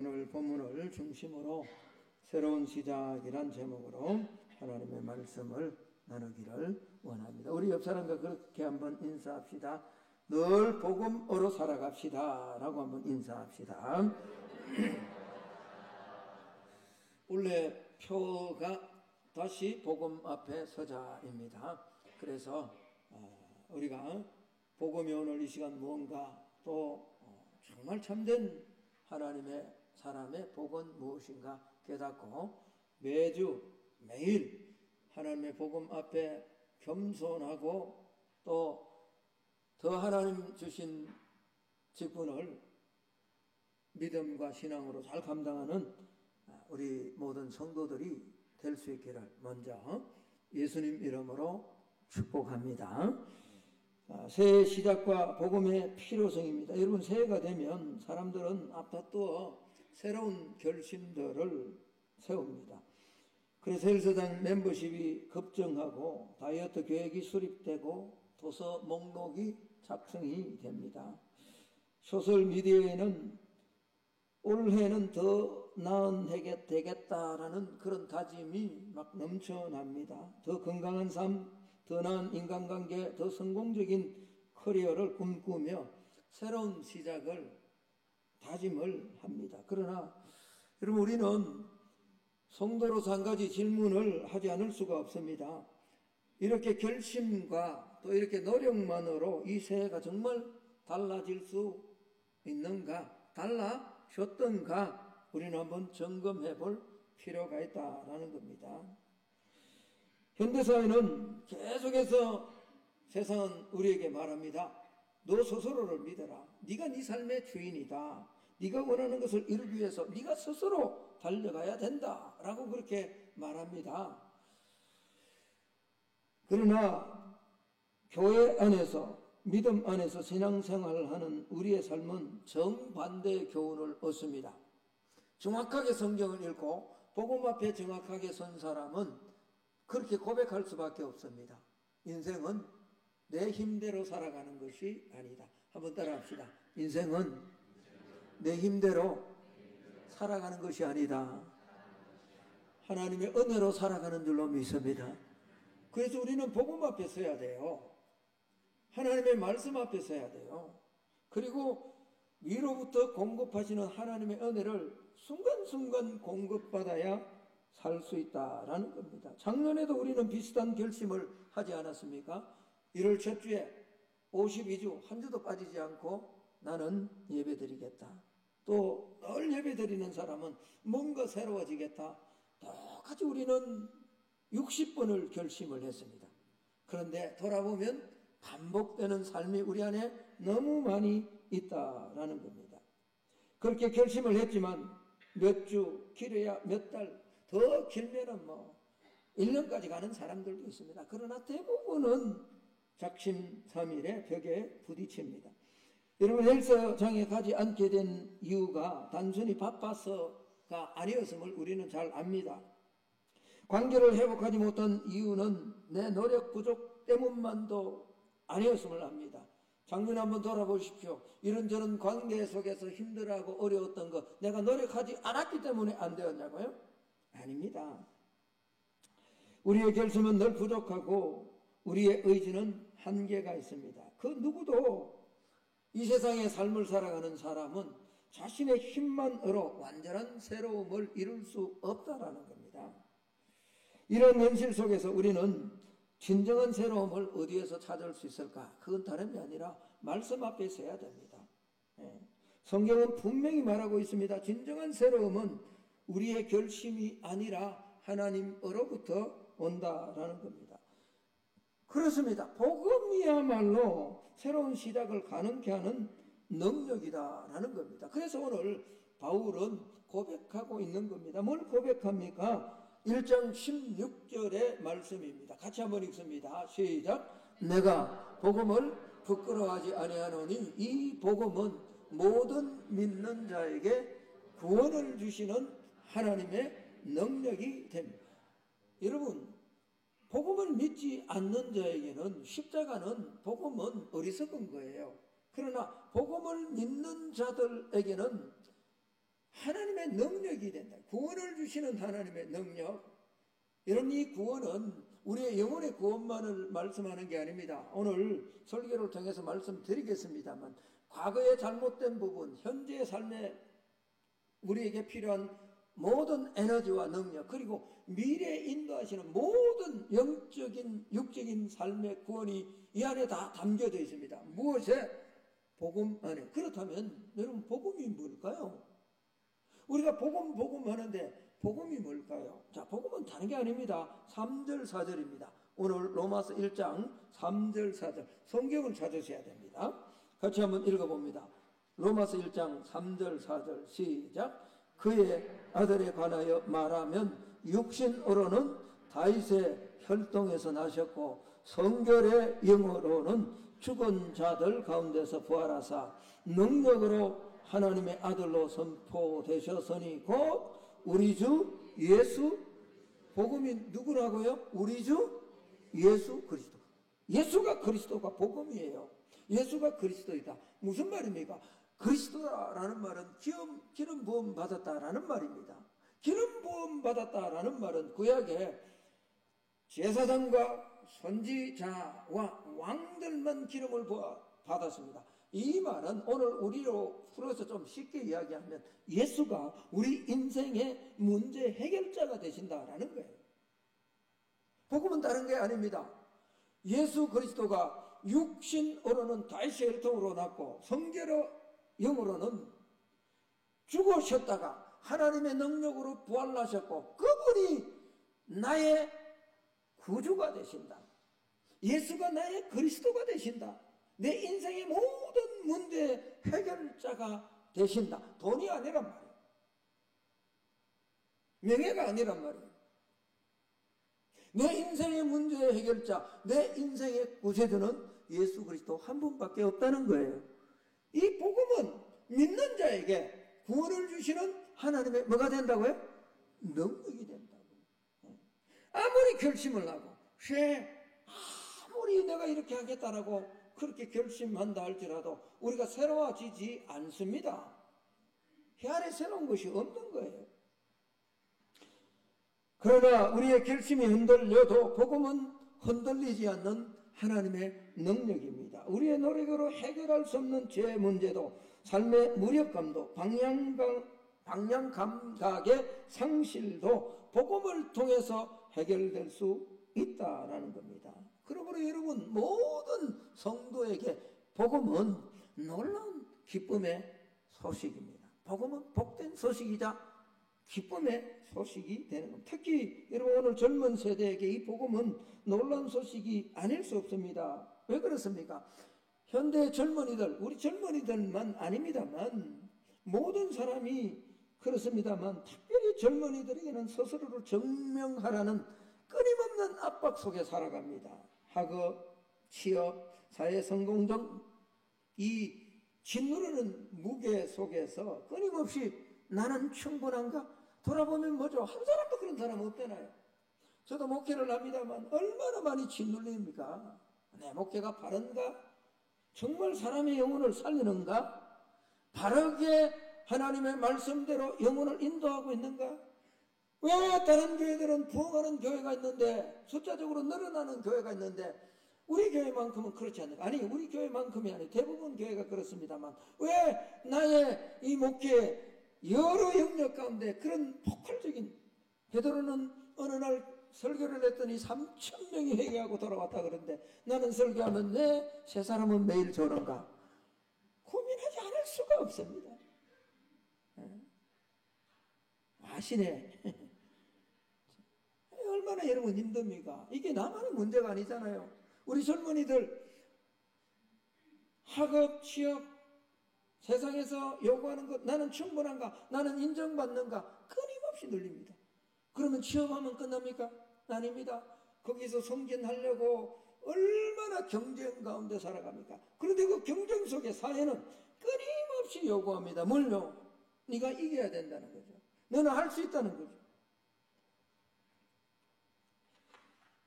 오늘 본문을 중심으로 새로운 시작이란 제목으로 하나님의 말씀을 나누기를 원합니다. 우리 옆 사람과 그렇게 한번 인사합시다. 늘 복음으로 살아갑시다 라고 한번 인사합시다. 올해표가 다시 복음 앞에 서자입니다. 그래서 우리가 복음이 오늘 이 시간 무언가 또 정말 참된 하나님의 사람의 복은 무엇인가 깨닫고 매주 매일 하나님의 복음 앞에 겸손하고 또 더 하나님 주신 직분을 믿음과 신앙으로 잘 감당하는 우리 모든 성도들이 될 수 있기를 먼저 예수님 이름으로 축복합니다. 새해 시작과 복음의 필요성입니다. 여러분, 새해가 되면 사람들은 앞다투어 새로운 결심들을 세웁니다. 그래서 헬스장 멤버십이 급증하고 다이어트 계획이 수립되고 도서 목록이 작성이 됩니다. 소셜미디어에는 올해는 더 나은 해가 되겠다라는 그런 다짐이 막 넘쳐납니다. 더 건강한 삶, 더 나은 인간관계, 더 성공적인 커리어를 꿈꾸며 새로운 시작을 다짐을 합니다. 그러나 여러분, 우리는 성도로서 한 가지 질문을 하지 않을 수가 없습니다. 이렇게 결심과 또 이렇게 노력만으로 이 새해가 정말 달라질 수 있는가, 달라졌던가 우리는 한번 점검해 볼 필요가 있다라는 겁니다. 현대사회는 계속해서 세상은 우리에게 말합니다. 너 스스로를 믿어라. 네가 네 삶의 주인이다. 네가 원하는 것을 이루기 위해서 네가 스스로 달려가야 된다 라고 그렇게 말합니다. 그러나 교회 안에서 믿음 안에서 신앙생활을 하는 우리의 삶은 정반대의 교훈을 얻습니다. 정확하게 성경을 읽고 복음 앞에 정확하게 선 사람은 그렇게 고백할 수밖에 없습니다. 인생은 내 힘대로 살아가는 것이 아니다. 한번 따라합시다. 인생은 내 힘대로 살아가는 것이 아니다. 하나님의 은혜로 살아가는 줄로 믿습니다. 그래서 우리는 복음 앞에 서야 돼요. 하나님의 말씀 앞에 서야 돼요. 그리고 위로부터 공급하시는 하나님의 은혜를 순간순간 공급받아야 살 수 있다라는 겁니다. 작년에도 우리는 비슷한 결심을 하지 않았습니까? 1월 첫 주에 52주 한 주도 빠지지 않고 나는 예배드리겠다. 또 늘 예배드리는 사람은 뭔가 새로워지겠다. 똑같이 우리는 60번을 결심을 했습니다. 그런데 돌아보면 반복되는 삶이 우리 안에 너무 많이 있다라는 겁니다. 그렇게 결심을 했지만 몇 주, 길어야 몇 달, 더 길면은 1년까지 가는 사람들도 있습니다. 그러나 대부분은 작심삼일의 벽에 부딪힙니다. 여러분, 헬스장에 가지 않게 된 이유가 단순히 바빠서가 아니었음을 우리는 잘 압니다. 관계를 회복하지 못한 이유는 내 노력 부족 때문만도 아니었음을 압니다. 작년에 한번 돌아보십시오. 이런저런 관계 속에서 힘들어하고 어려웠던 거 내가 노력하지 않았기 때문에 안 되었냐고요? 아닙니다. 우리의 결심은 늘 부족하고 우리의 의지는 한계가 있습니다. 그 누구도 이 세상의 삶을 살아가는 사람은 자신의 힘만으로 완전한 새로움을 이룰 수 없다라는 겁니다. 이런 현실 속에서 우리는 진정한 새로움을 어디에서 찾을 수 있을까? 그건 다름이 아니라 말씀 앞에 서야 됩니다. 성경은 분명히 말하고 있습니다. 진정한 새로움은 우리의 결심이 아니라 하나님으로부터 온다라는 겁니다. 그렇습니다. 복음이야말로 새로운 시작을 가능케 하는 능력이다라는 겁니다. 그래서 오늘 바울은 고백하고 있는 겁니다. 뭘 고백합니까? 1장 16절의 말씀입니다. 같이 한번 읽습니다. 시작. 내가 복음을 부끄러워하지 아니하노니 이 복음은 모든 믿는 자에게 구원을 주시는 하나님의 능력이 됩니다. 여러분, 복음을 믿지 않는 자에게는 십자가는 복음은 어리석은 거예요. 그러나 복음을 믿는 자들에게는 하나님의 능력이 된다. 구원을 주시는 하나님의 능력. 여러분, 이 구원은 우리의 영혼의 구원만을 말씀하는 게 아닙니다. 오늘 설교를 통해서 말씀드리겠습니다만, 과거의 잘못된 부분, 현재의 삶에 우리에게 필요한 모든 에너지와 능력, 그리고 미래에 인도하시는 모든 영적인 육적인 삶의 구원이 이 안에 다 담겨져 있습니다. 무엇에? 복음 안에. 그렇다면 여러분, 복음이 뭘까요? 우리가 복음 하는데 복음이 뭘까요? 자, 복음은 다른 게 아닙니다. 3절 4절입니다. 오늘 로마서 1장 3절 4절 성경을 찾으셔야 됩니다. 같이 한번 읽어봅니다. 로마서 1장 3절 4절 시작. 그의 아들에 관하여 말하면 육신으로는 다윗의 혈통에서 나셨고 성결의 영으로는 죽은 자들 가운데서 부활하사 능력으로 하나님의 아들로 선포되셨으니 곧 우리 주 예수. 복음이 누구라고요? 우리 주 예수 그리스도. 예수가 그리스도가 복음이에요. 예수가 그리스도이다. 무슨 말입니까? 그리스도라는 말은 기름 부음 받았다라는 말입니다. 기름 부음 받았다라는 말은 구약에 제사장과 선지자와 왕들만 기름을 받았습니다. 이 말은 오늘 우리로 풀어서 좀 쉽게 이야기하면 예수가 우리 인생의 문제 해결자가 되신다라는 거예요. 복음은 다른 게 아닙니다. 예수 그리스도가 육신으로는 다윗의 혈통으로 났고 성결의 영으로는 죽으셨다가 하나님의 능력으로 부활하셨고 그분이 나의 구주가 되신다. 예수가 나의 그리스도가 되신다. 내 인생의 모든 문제 해결자가 되신다. 돈이 아니란 말이에요. 명예가 아니란 말이에요. 내 인생의 문제 해결자, 내 인생의 구세주는 예수 그리스도 한 분밖에 없다는 거예요. 이 복음은 믿는 자에게 구원을 주시는 하나님의 뭐가 된다고요? 능력이 된다고. 아무리 결심을 하고 아무리 내가 이렇게 하겠다라고 그렇게 결심한다 할지라도 우리가 새로워지지 않습니다. 해 아래 새로운 것이 없는 거예요. 그러나 우리의 결심이 흔들려도 복음은 흔들리지 않는 하나님의 능력입니다. 우리의 노력으로 해결할 수 없는 죄 문제도 삶의 무력감도 방향감각의 상실도 복음을 통해서 해결될 수 있다라는 겁니다. 그러므로 여러분 모든 성도에게 복음은 놀라운 기쁨의 소식입니다. 복음은 복된 소식이자 기쁨의 소식이 되는 겁니다. 특히 여러분 오늘 젊은 세대에게 이 복음은 놀라운 소식이 아닐 수 없습니다. 왜 그렇습니까? 현대 젊은이들, 우리 젊은이들만 아닙니다만 모든 사람이 그렇습니다만 특별히 젊은이들에게는 스스로를 증명하라는 끊임없는 압박 속에 살아갑니다. 학업, 취업, 사회 성공 등 이 짓누르는 무게 속에서 끊임없이 나는 충분한가? 돌아보면 뭐죠? 한 사람도 그런 사람 없잖아요. 저도 목회를 합니다만 얼마나 많이 짓눌립니까? 내 목회가 바른가? 정말 사람의 영혼을 살리는가? 바르게 하나님의 말씀대로 영혼을 인도하고 있는가? 왜 다른 교회들은 부흥하는 교회가 있는데 숫자적으로 늘어나는 교회가 있는데 우리 교회만큼은 그렇지 않는가? 아니 우리 교회만큼이 아니고 대부분 교회가 그렇습니다만 왜 나의 이 목회 여러 영역 가운데 그런 폭발적인 베드로는 어느 날 설교를 했더니 3,000명이 회개하고 돌아왔다 그러는데 나는 설교하면 세 사람은 매일 저런가? 고민하지 않을 수가 없습니다. 아시네. 얼마나 여러분 힘듭니까? 이게 나만의 문제가 아니잖아요. 우리 젊은이들 학업, 취업, 세상에서 요구하는 것 나는 충분한가? 나는 인정받는가? 끊임없이 눌립니다. 그러면 취업하면 끝납니까? 아닙니다. 거기서 승진하려고 얼마나 경쟁 가운데 살아갑니까? 그런데 그 경쟁 속에 사회는 끊임없이 요구합니다. 뭘요? 네가 이겨야 된다는 거죠. 너는 할 수 있다는 거죠.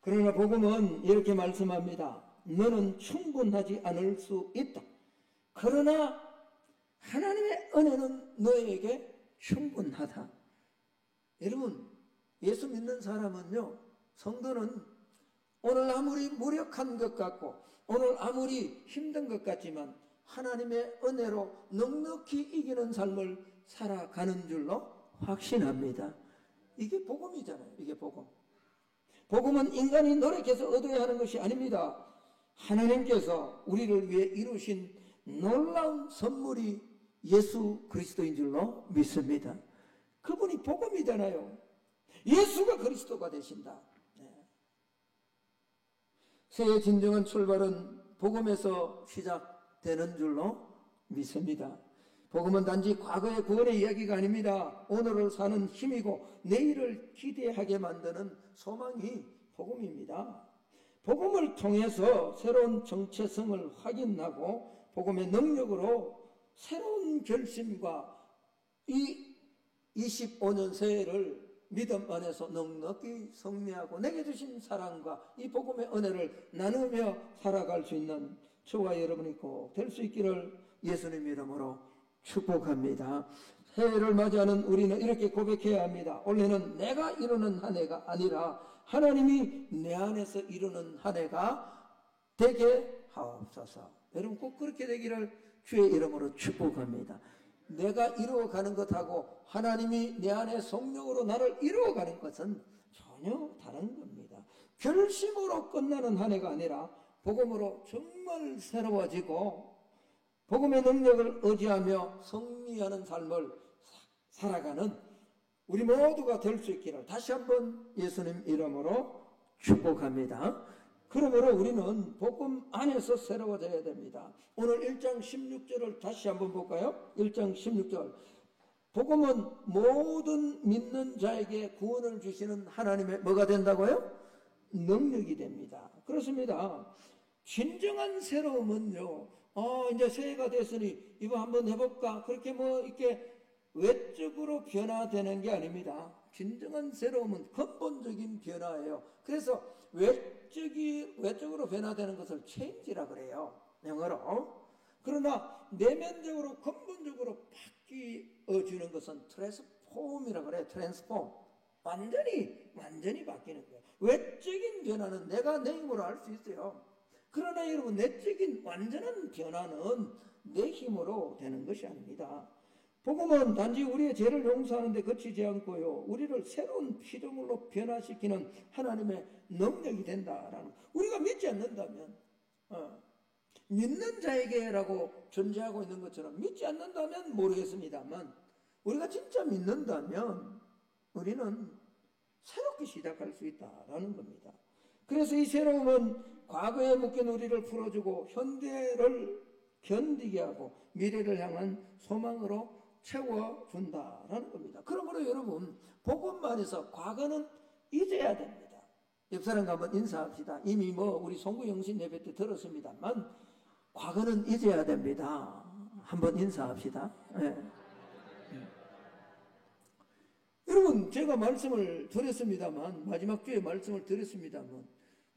그러나 복음은 이렇게 말씀합니다. 너는 충분하지 않을 수 있다. 그러나 하나님의 은혜는 너에게 충분하다. 여러분, 예수 믿는 사람은요, 성도는 오늘 아무리 무력한 것 같고 오늘 아무리 힘든 것 같지만 하나님의 은혜로 넉넉히 이기는 삶을 살아가는 줄로 확신합니다. 이게 복음이잖아요. 이게 복음. 복음은 인간이 노력해서 얻어야 하는 것이 아닙니다. 하나님께서 우리를 위해 이루신 놀라운 선물이 예수 그리스도인 줄로 믿습니다. 그분이 복음이잖아요. 예수가 그리스도가 되신다. 새해 진정한 출발은 복음에서 시작되는 줄로 믿습니다. 복음은 단지 과거의 구원의 이야기가 아닙니다. 오늘을 사는 힘이고 내일을 기대하게 만드는 소망이 복음입니다. 복음을 통해서 새로운 정체성을 확인하고 복음의 능력으로 새로운 결심과 이 25년 새해를 믿음 안에서 넉넉히 승리하고 내게 주신 사랑과 이 복음의 은혜를 나누며 살아갈 수 있는 저와 여러분이 꼭 될 수 있기를 예수님 이름으로 축복합니다. 새해를 맞이하는 우리는 이렇게 고백해야 합니다. 올해는 내가 이루는 한 해가 아니라 하나님이 내 안에서 이루는 한 해가 되게 하옵소서. 여러분 꼭 그렇게 되기를 주의 이름으로 축복합니다. 내가 이루어가는 것하고 하나님이 내 안에 성령으로 나를 이루어가는 것은 전혀 다른 겁니다. 결심으로 끝나는 한 해가 아니라 복음으로 정말 새로워지고 복음의 능력을 의지하며 승리하는 삶을 살아가는 우리 모두가 될 수 있기를 다시 한번 예수님 이름으로 축복합니다. 그러므로 우리는 복음 안에서 새로워져야 됩니다. 오늘 1장 16절을 다시 한번 볼까요? 1장 16절. 복음은 모든 믿는 자에게 구원을 주시는 하나님의 뭐가 된다고요? 능력이 됩니다. 그렇습니다. 진정한 새로움은요, 이제 새해가 됐으니 이거 한번 해볼까? 그렇게 이렇게 외적으로 변화되는 게 아닙니다. 진정한 새로움은 근본적인 변화예요. 그래서 외적으로 변화되는 것을 change라 그래요. 영어로. 그러나 내면적으로 근본적으로 바뀌어지는 것은 transform이라 그래요. transform. 완전히 바뀌는 거예요. 외적인 변화는 내가 내 힘으로 할 수 있어요. 그러나 여러분 내적인 완전한 변화는 내 힘으로 되는 것이 아닙니다. 복음은 단지 우리의 죄를 용서하는 데 그치지 않고요. 우리를 새로운 피조물로 변화시키는 하나님의 능력이 된다라는 우리가 믿지 않는다면 믿는 자에게라고 존재하고 있는 것처럼 믿지 않는다면 모르겠습니다만 우리가 진짜 믿는다면 우리는 새롭게 시작할 수 있다라는 겁니다. 그래서 이 새로움은 과거에 묶인 우리를 풀어주고 현대를 견디게 하고 미래를 향한 소망으로 채워준다라는 겁니다. 그러므로 여러분 복음만에서 과거는 잊어야 됩니다. 옆 사람과 한번 인사합시다. 이미 우리 송구영신 예배 때 들었습니다만 과거는 잊어야 됩니다. 한번 인사합시다. 네. 여러분 제가 말씀을 드렸습니다만 마지막 주에 말씀을 드렸습니다만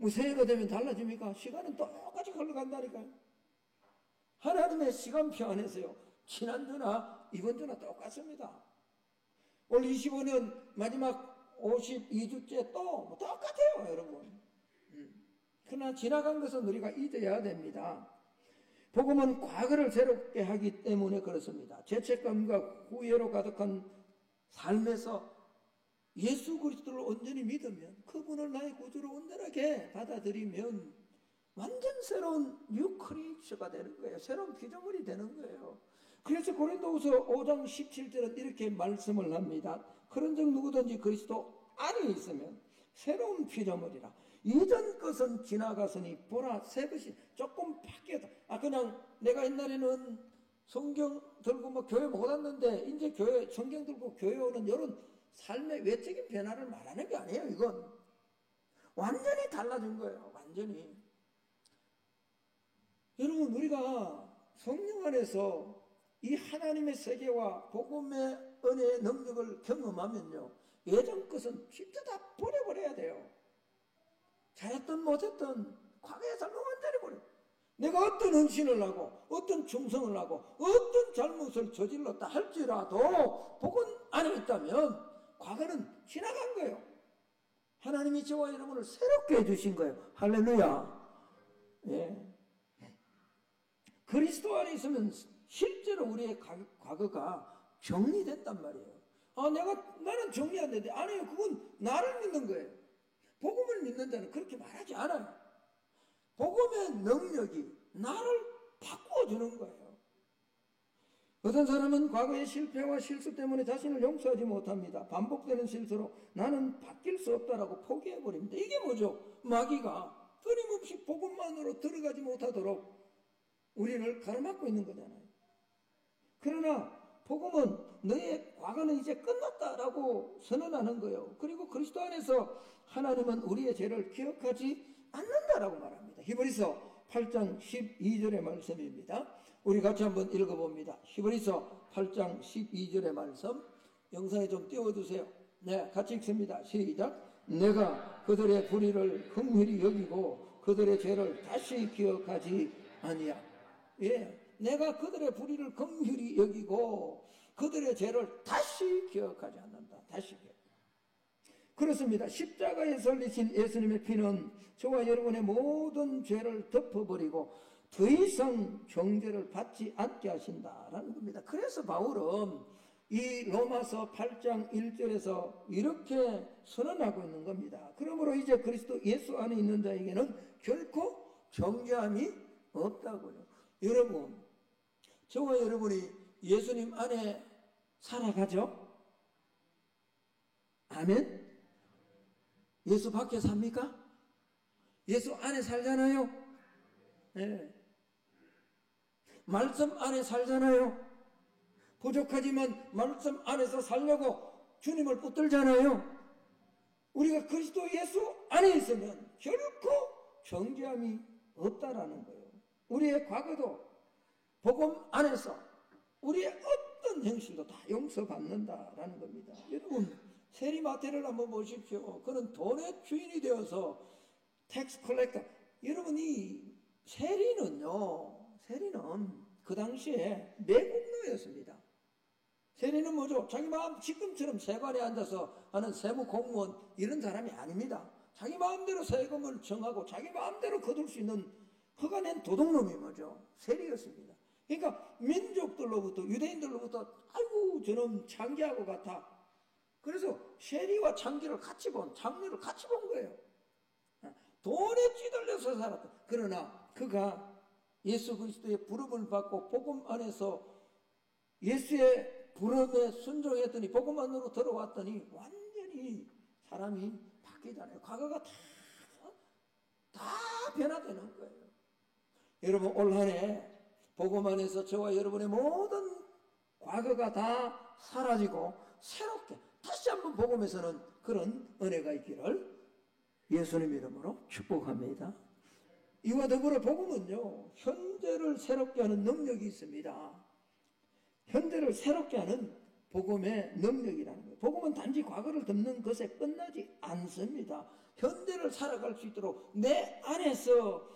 새해가 되면 달라집니까? 시간은 똑같이 흘러간다니까요. 하나님의 시간표 안에서요. 지난주나 이번주나 똑같습니다. 올 25년 마지막 52주째 또 똑같아요, 여러분. 그러나 지나간 것은 우리가 잊어야 됩니다. 복음은 과거를 새롭게 하기 때문에 그렇습니다. 죄책감과 후회로 가득한 삶에서 예수 그리스도를 온전히 믿으면 그분을 나의 구주로 온전하게 받아들이면 완전 새로운 뉴 크리처가 되는 거예요. 새로운 피조물이 되는 거예요. 그래서 고린도후서 5장 17절은 이렇게 말씀을 합니다. 그런즉 누구든지 그리스도 안에 있으면 새로운 피조물이라. 이전 것은 지나갔으니 보라 새 것이 조금 바뀌었다. 그냥 내가 옛날에는 성경 들고 교회 못 왔는데 이제 교회 성경 들고 교회 오는 이런 삶의 외적인 변화를 말하는 게 아니에요. 이건 완전히 달라진 거예요. 완전히. 여러분 우리가 성령 안에서 이 하나님의 세계와 복음의 은혜의 능력을 경험하면요. 예전 것은 진짜 다 버려버려야 돼요. 잘했든 못했든 과거의 삶은 완전히 버려. 내가 어떤 헌신을 하고 어떤 충성을 하고 어떤 잘못을 저질렀다 할지라도 복음 안에 있다면 과거는 지나간 거예요. 하나님이 저와 여러분을 새롭게 해주신 거예요. 할렐루야. 예. 그리스도 안에 있으면 실제로 우리의 과거가 정리된단 말이에요. 나는 정리 안 되는데 아니에요. 그건 나를 믿는 거예요. 복음을 믿는 자는 그렇게 말하지 않아요. 복음의 능력이 나를 바꾸어주는 거예요. 어떤 사람은 과거의 실패와 실수 때문에 자신을 용서하지 못합니다. 반복되는 실수로 나는 바뀔 수 없다라고 포기해버립니다. 이게 뭐죠? 마귀가 끊임없이 복음만으로 들어가지 못하도록 우리를 가로막고 있는 거잖아요. 그러나 복음은 너의 과거는 이제 끝났다라고 선언하는 거예요. 그리고 그리스도 안에서 하나님은 우리의 죄를 기억하지 않는다라고 말합니다. 히브리서 8장 12절의 말씀입니다. 우리 같이 한번 읽어봅니다. 히브리서 8장 12절의 말씀 영상에 좀 띄워주세요. 네, 같이 읽습니다. 시작. 내가 그들의 불의를 긍휼히 여기고 그들의 죄를 다시 기억하지 아니야. 예, 내가 그들의 불의를 긍휼히 여기고 그들의 죄를 다시 기억하지 않는다. 다시 기억. 그렇습니다. 십자가에 설리신 예수님의 피는 저와 여러분의 모든 죄를 덮어버리고 더 이상 정죄를 받지 않게 하신다라는 겁니다. 그래서 바울은 이 로마서 8장 1절에서 이렇게 선언하고 있는 겁니다. 그러므로 이제 그리스도 예수 안에 있는 자에게는 결코 정죄함이 없다고요. 여러분, 저와 여러분이 예수님 안에 살아가죠? 아멘? 예수 밖에 삽니까? 예수 안에 살잖아요? 네. 말씀 안에 살잖아요? 부족하지만 말씀 안에서 살려고 주님을 붙들잖아요? 우리가 그리스도 예수 안에 있으면 결코 정죄함이 없다라는 거예요. 우리의 과거도 복음 안에서 우리의 어떤 행실도 다 용서받는다라는 겁니다. 여러분, 세리마태를 한번 보십시오. 그는 돈의 주인이 되어서 텍스 컬렉터. 여러분, 이 세리는 그 당시에 매국노였습니다. 세리는 뭐죠? 자기 마음 지금처럼 세관에 앉아서 하는 세무 공무원 이런 사람이 아닙니다. 자기 마음대로 세금을 정하고 자기 마음대로 거둘 수 있는 그가 낸 도둑놈이 뭐죠? 세리였습니다. 그러니까 민족들로부터 유대인들로부터 아이고 저놈 창기하고 같아. 그래서 세리와 창기를 같이 본 장르를 같이 본 거예요. 돈에 찌들려서 살았다. 그러나 그가 예수 그리스도의 부름을 받고 복음 안에서 예수의 부름에 순종했더니 복음 안으로 들어왔더니 완전히 사람이 바뀌잖아요. 과거가 다 변화되는 거예요. 여러분, 올 한 해 복음 안에서 저와 여러분의 모든 과거가 다 사라지고 새롭게 다시 한번 복음에서는 그런 은혜가 있기를 예수님 이름으로 축복합니다. 이와 더불어 복음은요, 현재를 새롭게 하는 능력이 있습니다. 현재를 새롭게 하는 복음의 능력이라는 거예요. 복음은 단지 과거를 덮는 것에 끝나지 않습니다. 현재를 살아갈 수 있도록 내 안에서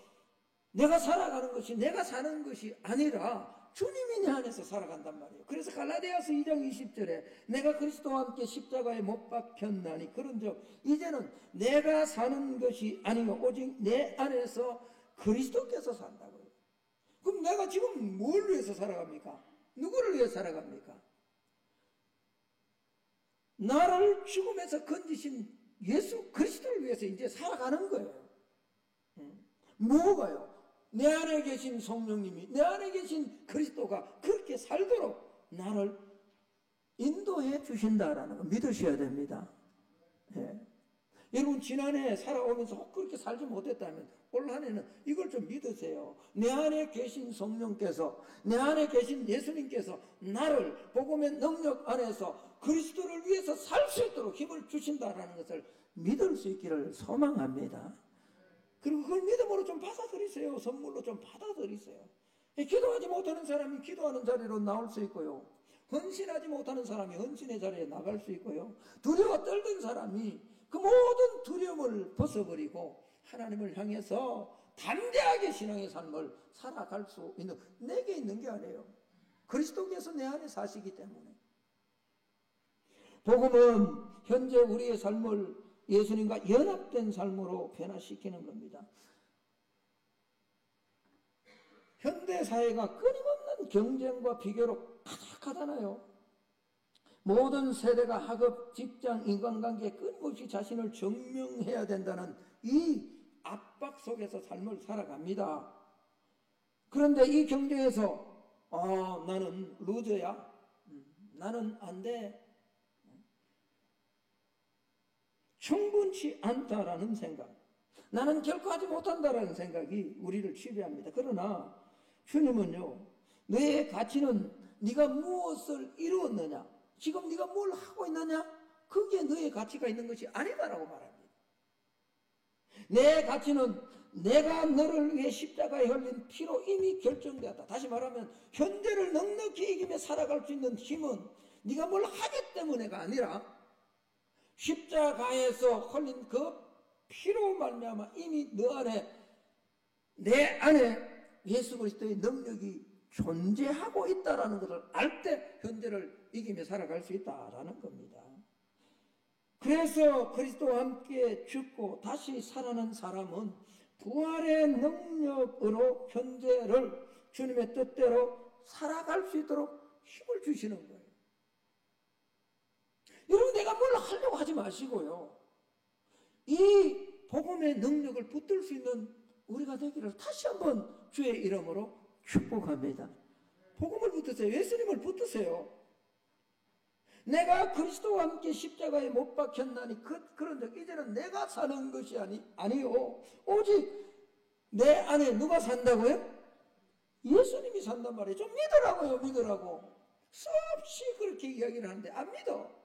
내가 살아가는 것이 내가 사는 것이 아니라 주님이 내 안에서 살아간단 말이에요. 그래서 갈라디아서 2장 20절에 내가 그리스도와 함께 십자가에 못 박혔나니 그런즉 이제는 내가 사는 것이 아니요 오직 내 안에서 그리스도께서 산다고요. 그럼 내가 지금 뭘 위해서 살아갑니까? 누구를 위해 살아갑니까? 나를 죽음에서 건지신 예수 그리스도를 위해서 이제 살아가는 거예요. 뭐가요? 내 안에 계신 성령님이, 내 안에 계신 그리스도가 그렇게 살도록 나를 인도해 주신다라는 거 믿으셔야 됩니다. 예. 여러분, 지난해 살아오면서 혹 그렇게 살지 못했다면 올 한 해는 이걸 좀 믿으세요. 내 안에 계신 성령께서, 내 안에 계신 예수님께서 나를 복음의 능력 안에서 그리스도를 위해서 살 수 있도록 힘을 주신다라는 것을 믿을 수 있기를 소망합니다. 그리고 그걸 믿음으로 좀 받아들이세요. 선물로 좀 받아들이세요. 기도하지 못하는 사람이 기도하는 자리로 나올 수 있고요. 헌신하지 못하는 사람이 헌신의 자리에 나갈 수 있고요. 두려워 떨던 사람이 그 모든 두려움을 벗어버리고 하나님을 향해서 담대하게 신앙의 삶을 살아갈 수 있는, 내게 있는 게 아니에요. 그리스도께서 내 안에 사시기 때문에. 복음은 현재 우리의 삶을 예수님과 연합된 삶으로 변화시키는 겁니다. 현대 사회가 끊임없는 경쟁과 비교로 가득하잖아요. 모든 세대가 학업, 직장, 인간관계에 끊임없이 자신을 증명해야 된다는 이 압박 속에서 삶을 살아갑니다. 그런데 이 경쟁에서 나는 루저야, 나는 안 돼, 충분치 않다라는 생각, 나는 결코 하지 못한다라는 생각이 우리를 지배합니다. 그러나 주님은요, 너의 가치는 네가 무엇을 이루었느냐, 지금 네가 뭘 하고 있느냐, 그게 너의 가치가 있는 것이 아니다라고 말합니다. 내 가치는 내가 너를 위해 십자가에 흘린 피로 이미 결정되었다. 다시 말하면 현재를 넉넉히 이기며 살아갈 수 있는 힘은 네가 뭘 하기 때문에가 아니라 십자가에서 흘린 그 피로 말미암아 이미 너 안에, 내 안에 예수 그리스도의 능력이 존재하고 있다라는 것을 알 때 현재를 이기며 살아갈 수 있다라는 겁니다. 그래서 그리스도와 함께 죽고 다시 살아난 사람은 부활의 능력으로 현재를 주님의 뜻대로 살아갈 수 있도록 힘을 주시는 거예요. 여러분, 내가 뭘 하려고 하지 마시고요, 이 복음의 능력을 붙들 수 있는 우리가 되기를 다시 한번 주의 이름으로 축복합니다. 복음을 붙드세요. 예수님을 붙드세요. 내가 그리스도와 함께 십자가에 못 박혔나니 그런데 이제는 내가 사는 것이 아니요, 오직 내 안에 누가 산다고요? 예수님이 산단 말이에요. 좀 믿으라고요. 믿으라고. 수없이 그렇게 이야기를 하는데 안 믿어.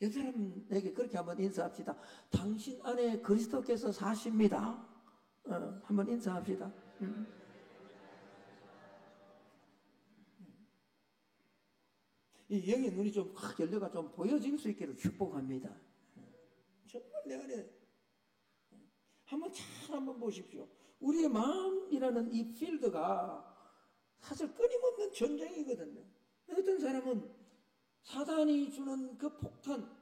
옆 사람에게 그렇게 한번 인사합시다. 당신 안에 그리스도께서 사십니다. 한번 인사합시다. 이 영의 눈이 좀 확 열려가 좀 보여질 수 있기를 축복합니다. 정말 내 안에 한번 보십시오. 우리의 마음이라는 이 필드가 사실 끊임없는 전쟁이거든요. 어떤 사람은 사단이 주는 그 폭탄,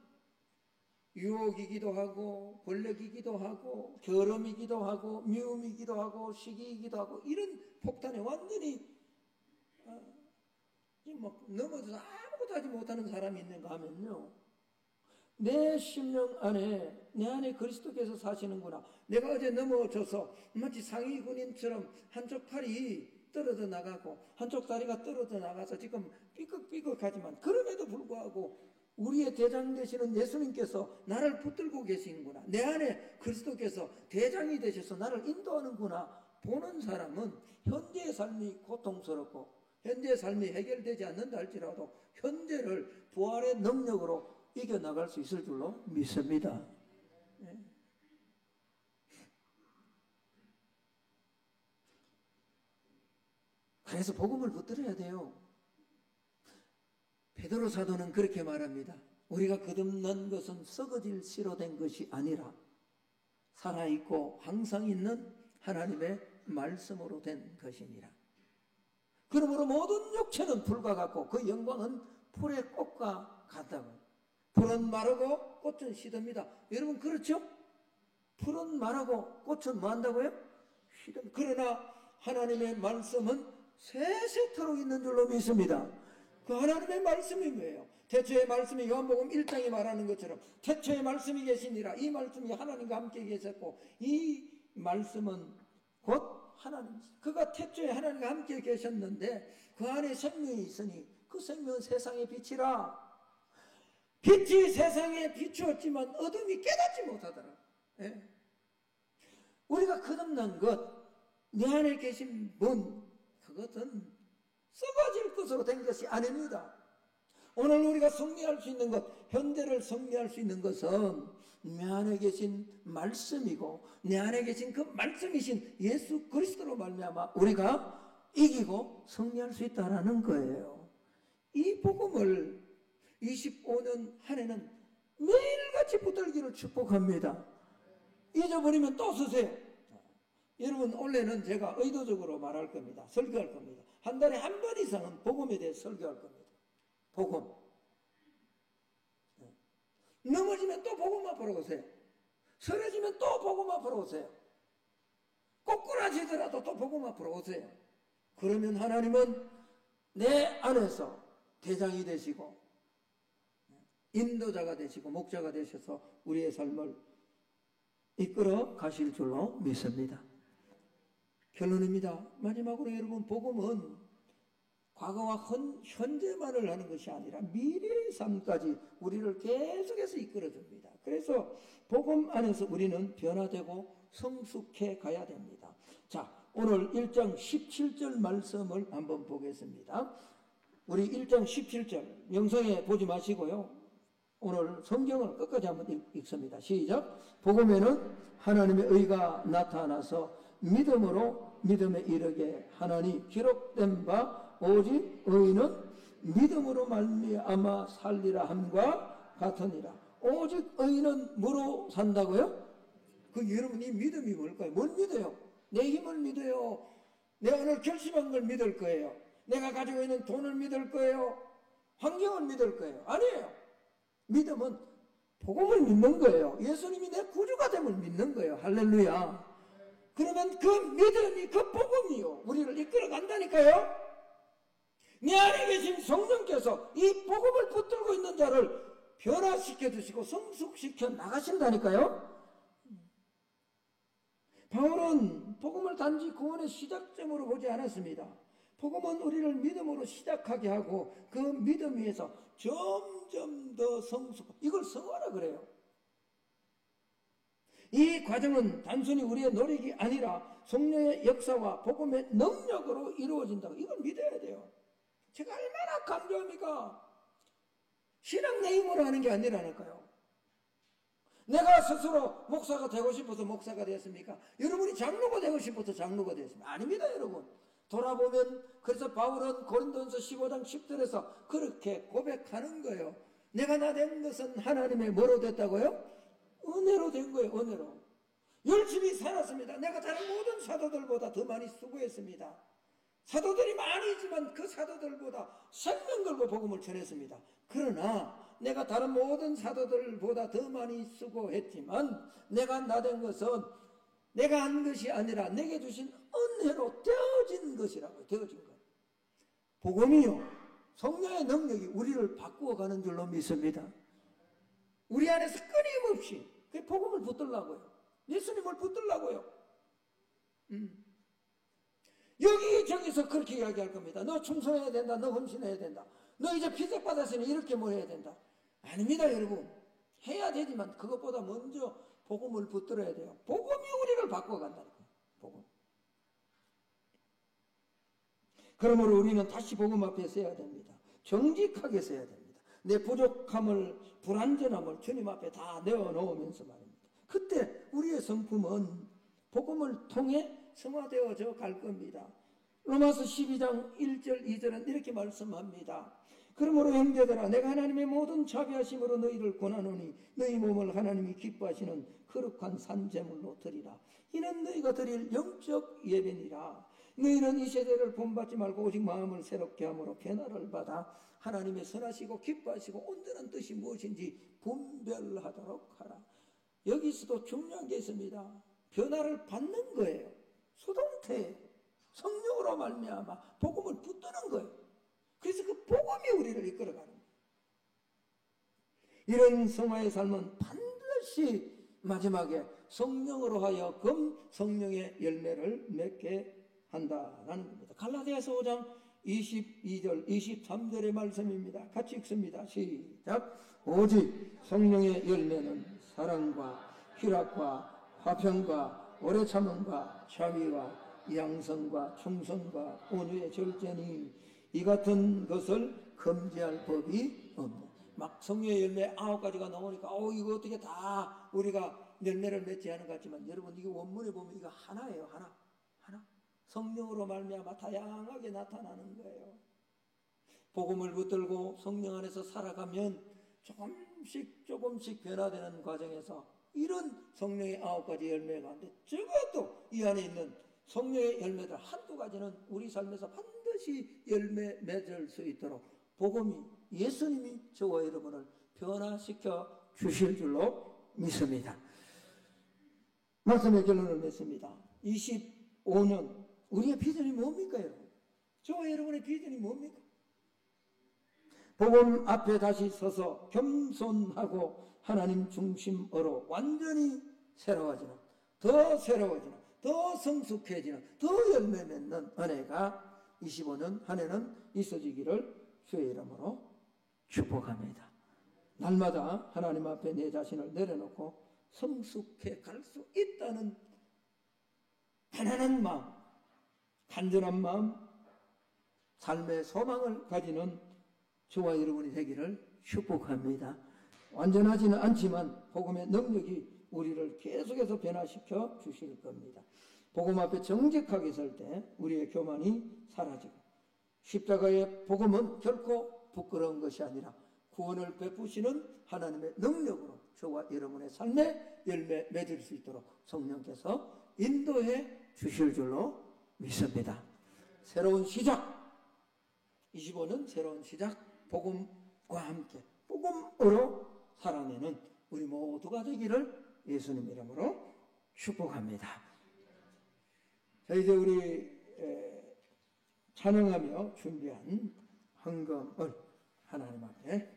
유혹이기도 하고 권력이기도 하고 결함이기도 하고 미움이기도 하고 시기이기도 하고, 이런 폭탄에 완전히 넘어져서 아무것도 하지 못하는 사람이 있는가 하면요, 내 심령 안에, 내 안에 그리스도께서 사시는구나. 내가 어제 넘어져서 마치 상위 군인처럼 한쪽 팔이 떨어져 나가고 한쪽 다리가 떨어져 나가서 지금 삐걱삐걱하지만, 그럼에도 불구하고 우리의 대장 되시는 예수님께서 나를 붙들고 계시는구나, 내 안에 그리스도께서 대장이 되셔서 나를 인도하는구나 보는 사람은 현재의 삶이 고통스럽고 현재의 삶이 해결되지 않는다 할지라도 현재를 부활의 능력으로 이겨나갈 수 있을 줄로 믿습니다. 그래서 복음을 붙들어야 돼요. 베드로 사도는 그렇게 말합니다. 우리가 거듭난 것은 썩어질 씨로 된 것이 아니라 살아있고 항상 있는 하나님의 말씀으로 된 것이니라. 그러므로 모든 육체는 불과 같고 그 영광은 풀의 꽃과 같다고. 풀은 마르고 꽃은 시듭니다. 여러분 그렇죠? 풀은 마르고 꽃은 뭐 한다고요? 시듭니다. 그러나 하나님의 말씀은 세세토록 있는 줄로 믿습니다. 그 하나님의 말씀이 뭐예요? 태초의 말씀이 요한복음 1장에 말하는 것처럼 태초의 말씀이 계시니라. 이 말씀이 하나님과 함께 계셨고 이 말씀은 곧 하나님, 그가 태초에 하나님과 함께 계셨는데 그 안에 생명이 있으니 그 생명은 세상의 빛이라. 빛이 세상에 비추었지만 어둠이 깨닫지 못하더라. 예? 우리가 거듭난 것, 내 안에 계신 분, 그것은 썩어질 것으로 된 것이 아닙니다. 오늘 우리가 승리할 수 있는 것, 현재를 승리할 수 있는 것은 내 안에 계신 말씀이고 내 안에 계신 그 말씀이신 예수 그리스도로 말미암아 우리가 이기고 승리할 수 있다는 거예요. 이 복음을 25년 한 해는 매일같이 붙들기를 축복합니다. 잊어버리면 또 쓰세요. 여러분, 원래는 제가 의도적으로 말할 겁니다. 설교할 겁니다. 한 달에 한 번 이상은 복음에 대해 설교할 겁니다. 복음. 넘어지면 또 복음 앞으로 오세요. 쓰러지면 또 복음 앞으로 오세요. 꼬꾸라지더라도 또 복음 앞으로 오세요. 그러면 하나님은 내 안에서 대장이 되시고 인도자가 되시고 목자가 되셔서 우리의 삶을 이끌어 가실 줄로 믿습니다. 결론입니다. 마지막으로 여러분, 복음은 과거와 현재만을 하는 것이 아니라 미래의 삶까지 우리를 계속해서 이끌어줍니다. 그래서 복음 안에서 우리는 변화되고 성숙해 가야 됩니다. 자, 오늘 1장 17절 말씀을 한번 보겠습니다. 우리 1장 17절 영상에 보지 마시고요. 오늘 성경을 끝까지 한번 읽습니다. 시작. 복음에는 하나님의 의가 나타나서 믿음으로 믿음에 이르게 하나니 기록된 바 오직 의인은 믿음으로 말미암아 살리라 함과 같으니라. 오직 의인은 뭐로 산다고요? 여러분이 믿음이 뭘까요? 뭘 믿어요? 내 힘을 믿어요? 내가 오늘 결심한 걸 믿을 거예요? 내가 가지고 있는 돈을 믿을 거예요? 환경을 믿을 거예요? 아니에요. 믿음은 복음을 믿는 거예요. 예수님이 내 구주가 됨을 믿는 거예요. 할렐루야. 그러면 그 믿음이, 그 복음이요, 우리를 이끌어 간다니까요. 내 안에 계신 성령께서 이 복음을 붙들고 있는 자를 변화시켜 주시고 성숙시켜 나가신다니까요. 바울은 복음을 단지 구원의 시작점으로 보지 않았습니다. 복음은 우리를 믿음으로 시작하게 하고 그 믿음 위에서 점점 더 성숙, 이걸 성화라 그래요. 이 과정은 단순히 우리의 노력이 아니라 성령의 역사와 복음의 능력으로 이루어진다고, 이걸 믿어야 돼요. 제가 얼마나 강조합니까? 신앙 내 힘으로 하는 게 아니라니까요. 내가 스스로 목사가 되고 싶어서 목사가 되었습니까? 여러분이 장로가 되고 싶어서 장로가 되었습니까? 아닙니다, 여러분. 돌아보면, 그래서 바울은 고린도전서 15장 10절에서 그렇게 고백하는 거예요. 내가 나 된 것은 하나님의 뭐로 됐다고요? 은혜로 된 거예요, 은혜로. 열심히 살았습니다. 내가 다른 모든 사도들보다 더 많이 수고했습니다. 사도들이 많이지만 그 사도들보다 생명 걸고 복음을 전했습니다. 그러나 내가 다른 모든 사도들보다 더 많이 수고했지만 내가 나 된 것은 내가 한 것이 아니라 내게 주신 은혜로 되어진 것이라고요. 되어진 것. 복음이요, 성령의 능력이 우리를 바꾸어가는 줄로 믿습니다. 우리 안에서 끊임없이 그 복음을 붙들라고요. 예수님을 붙들라고요. 여기저기서 그렇게 이야기할 겁니다. 너 충성해야 된다. 너 헌신해야 된다. 너 이제 피색 받았으니 이렇게 뭐 해야 된다. 아닙니다, 여러분. 해야 되지만 그것보다 먼저 복음을 붙들어야 돼요. 복음이 우리를 바꿔간다니까요. 복음. 그러므로 우리는 다시 복음 앞에 서야 됩니다. 정직하게 서야 됩니다. 내 부족함을, 불완전함을 주님 앞에 다 내어놓으면서 말입니다. 그때 우리의 성품은 복음을 통해 성화되어져 갈 겁니다. 로마서 12장 1절 2절은 이렇게 말씀합니다. 그러므로 형제들아, 내가 하나님의 모든 자비하심으로 너희를 권하노니 너희 몸을 하나님이 기뻐하시는 거룩한 산제물로 드리라. 이는 너희가 드릴 영적 예배니라. 너희는 이 세대를 본받지 말고 오직 마음을 새롭게 함으로 변화를 받아 하나님의 선하시고 기뻐하시고 온전한 뜻이 무엇인지 분별하도록 하라. 여기서도 중요한 게 있습니다. 변화를 받는 거예요. 수동태 성령으로 말미암아 복음을 붙드는 거예요. 그래서 그 복음이 우리를 이끌어가는 거예요. 이런 성화의 삶은 반드시 마지막에 성령으로 하여금 성령의 열매를 맺게 한다라는 겁니다. 갈라디아서 5장 22절 23절의 말씀입니다. 같이 읽습니다. 시작. 오직 성령의 열매는 사랑과 희락과 화평과 오래 참음과 자비와 양성과 충성과 온유의 절제니 이 같은 것을 금지할 법이 없네. 막 성령의 열매 9가지가 나오니까 이거 어떻게 다 우리가 열매를 맺지 하는 것 같지만 여러분, 이게 원문에 보면 이거 하나예요. 하나. 성령으로 말미암아 다양하게 나타나는 거예요. 복음을 붙들고 성령 안에서 살아가면 조금씩 변화되는 과정에서 이런 성령의 9가지 열매가 있는데 적어도 이 안에 있는 성령의 열매들 한두 가지는 우리 삶에서 반드시 열매 맺을 수 있도록 복음이 예수님이 저와 여러분을 변화시켜 주실 줄로 믿습니다. 말씀의 결론을 맺습니다. 25년 우리의 비전이 뭡니까 여러분? 저와 여러분의 비전이 뭡니까? 복음 앞에 다시 서서 겸손하고 하나님 중심으로 완전히 새로워지는, 더 새로워지는, 더 성숙해지는, 더 열매 맺는 은혜가 25년 한 해는 있어지기를 주의 이름으로 축복합니다. 날마다 하나님 앞에 내 자신을 내려놓고 성숙해 갈 수 있다는 편안한 마음, 간절한 마음, 삶의 소망을 가지는 저와 여러분이 되기를 축복합니다. 완전하지는 않지만 복음의 능력이 우리를 계속해서 변화시켜 주실 겁니다. 복음 앞에 정직하게 설 때 우리의 교만이 사라지고 십자가의 복음은 결코 부끄러운 것이 아니라 구원을 베푸시는 하나님의 능력으로 저와 여러분의 삶에 열매 맺을 수 있도록 성령께서 인도해 주실 줄로 믿습니다. 새로운 시작, 25년 새로운 시작, 복음과 함께 복음으로 살아내는 우리 모두가 되기를 예수님 이름으로 축복합니다. 자, 이제 우리 찬양하며 준비한 헌금을 하나님 앞에